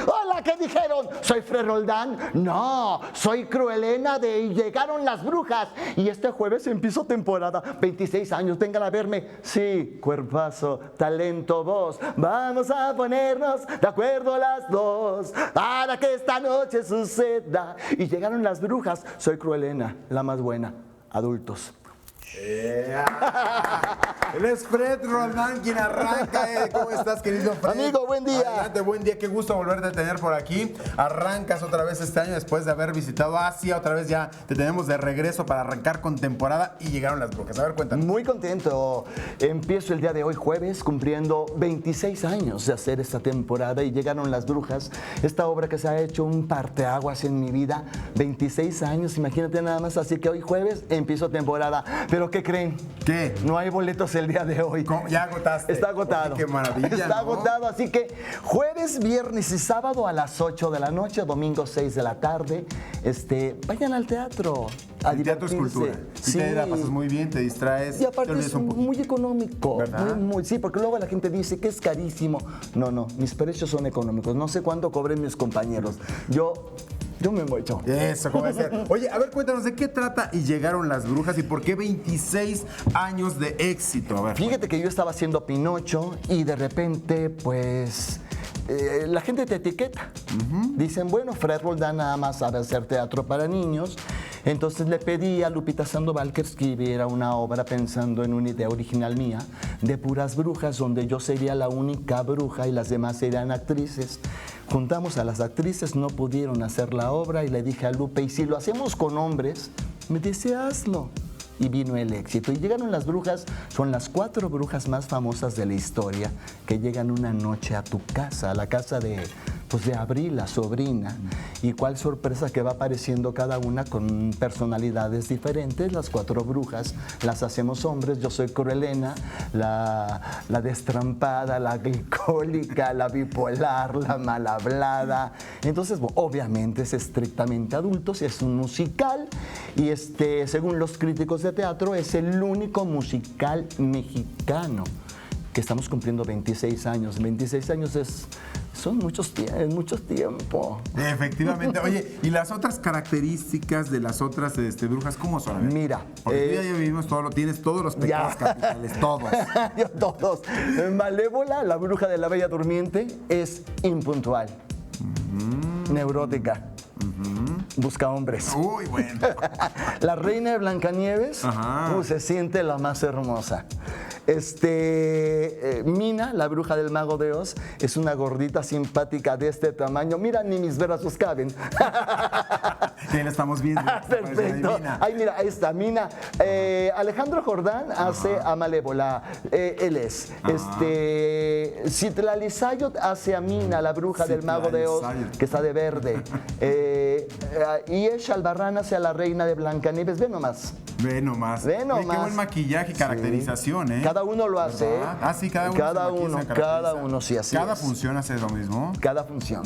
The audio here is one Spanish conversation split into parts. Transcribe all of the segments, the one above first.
Hola, ¿qué dijeron? ¿Soy Fred Roldán? No, soy Cruelena de Llegaron las Brujas. Y este jueves empiezo temporada. 26 años, vengan a verme. Sí, cuerpazo, talento, voz. Vamos a ponernos de acuerdo las dos para que esta noche suceda. Y llegaron las brujas. Soy Cruelena, la más buena. Adultos. Él es Fred Roldán, quien arranca. ¿Cómo estás, querido Fred? Amigo, buen día. Adelante, buen día. Qué gusto volverte a tener por aquí. Arrancas otra vez este año después de haber visitado Asia. Otra vez ya te tenemos de regreso para arrancar con temporada y llegaron las brujas. A ver, cuéntanos. Muy contento. Empiezo el día de hoy, jueves, cumpliendo 26 años de hacer esta temporada y llegaron las brujas. Esta obra que se ha hecho un parteaguas en mi vida. 26 años, imagínate nada más. Así que hoy, jueves, empiezo temporada. Pero ¿qué creen? ¿Qué? No hay boletos el día de hoy. ¿Cómo? Ya agotaste. Está agotado. Oye, qué maravilla. Está ¿no? agotado, así que jueves, viernes y sábado a las 8 de la noche, domingo 6 de la tarde, vayan al teatro. El teatro es cultura. Y Sí. te la pasas muy bien, te distraes. Y aparte te olvidas es un poquito. muy económico. ¿Verdad? Sí, porque luego la gente dice que es carísimo. No, mis precios son económicos. No sé cuánto cobren mis compañeros. Yo me muecho. Eso, ¿cómo va a ser? Oye, a ver, cuéntanos, ¿de qué trata Y Llegaron las Brujas y por qué 26 años de éxito? A ver. Fíjate que yo estaba haciendo Pinocho y de repente, pues, la gente te etiqueta. Dicen, bueno, Fred Roldán nada más sabe hacer teatro para niños. Entonces le pedí a Lupita Sandoval que escribiera una obra pensando en una idea original mía de puras brujas, donde yo sería la única bruja y las demás serían actrices. Juntamos a las actrices, no pudieron hacer la obra y le dije a Lupe, ¿y si lo hacemos con hombres? Me dice, hazlo. Y vino el éxito. Y llegaron las brujas, son las 4 brujas más famosas de la historia que llegan una noche a tu casa, a la casa de Abril, la sobrina. Y cuál sorpresa que va apareciendo cada una con personalidades diferentes. Las 4 brujas las hacemos hombres. Yo soy Cruelena, la destrampada, la alcohólica, la bipolar, la mal hablada. Entonces, obviamente es estrictamente adultos, es un musical y según los críticos de teatro es el único musical mexicano que estamos cumpliendo 26 años. 26 años son mucho tiempo. Efectivamente. Oye, ¿y las otras características de las otras brujas cómo son? A ver. Mira, porque tú ya vivimos tienes todos los pecados capitales, todos. Yo todos. Malévola, la bruja de la Bella Durmiente, es impuntual, neurótica, busca hombres. Uy, bueno. La reina de Blancanieves se siente la más hermosa. Mina, la bruja del Mago de Oz, es una gordita simpática de este tamaño. Mira, ni mis brazos caben. Sí, la estamos viendo. Perfecto. Ay, mira, ahí está, Mina. Alejandro Jordán hace a Malévola. Él es. Citlali Sayot hace a Mina, la bruja del Mago de Oz, que está de verde. Y Esha Albarrán hace a la reina de Blancanieves. Ve nomás. Ve nomás. Ve nomás. Oye, qué buen maquillaje y caracterización, ¿eh? Cada uno lo hace. ¿Verdad? Ah, sí, cada uno. Cada uno, sí, así Cada es. función hace lo mismo. Cada función.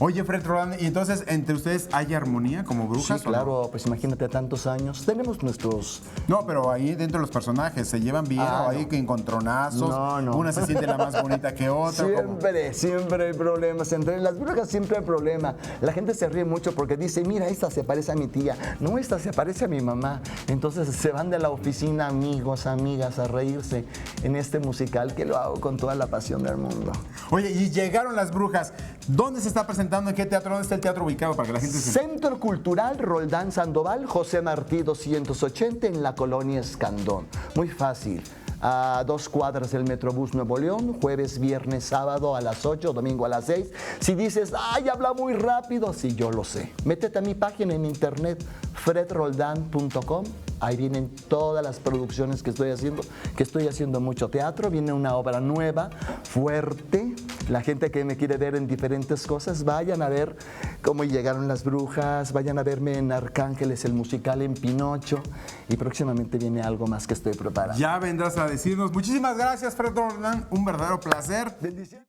Oye, Fred Roldán, ¿y entonces entre ustedes hay armonía como brujas? Sí, claro, pues imagínate tantos años. Tenemos nuestros... No, pero ahí dentro de los personajes, ¿se llevan bien o hay que encontronazos? No. Una se siente la más bonita que otra. Siempre hay problemas. Entre las brujas siempre hay problema. La gente se ríe mucho porque dice, mira, esta se parece a mi tía. No, esta se parece a mi mamá. Entonces se van de la oficina amigos, amigas, a reírse en este musical que lo hago con toda la pasión del mundo. Oye, y llegaron las brujas. ¿Dónde se está presentando? ¿En qué teatro? ¿Dónde está el teatro ubicado para que la gente se... Centro Cultural Roldán Sandoval, José Martí 280 en la colonia Escandón. Muy fácil. A 2 cuadras del Metrobús Nuevo León, jueves, viernes, sábado a las 8, domingo a las 6. Si dices, ay, habla muy rápido, sí, yo lo sé. Métete a mi página en internet, fredroldan.com. Ahí vienen todas las producciones que estoy haciendo mucho teatro. Viene una obra nueva, fuerte. La gente que me quiere ver en diferentes cosas, vayan a ver cómo llegaron las brujas, vayan a verme en Arcángeles, el musical, en Pinocho. Y próximamente viene algo más que estoy preparando. Ya vendrás a decirnos. Muchísimas gracias, Fred Roldán. Un verdadero placer. Bendiciones.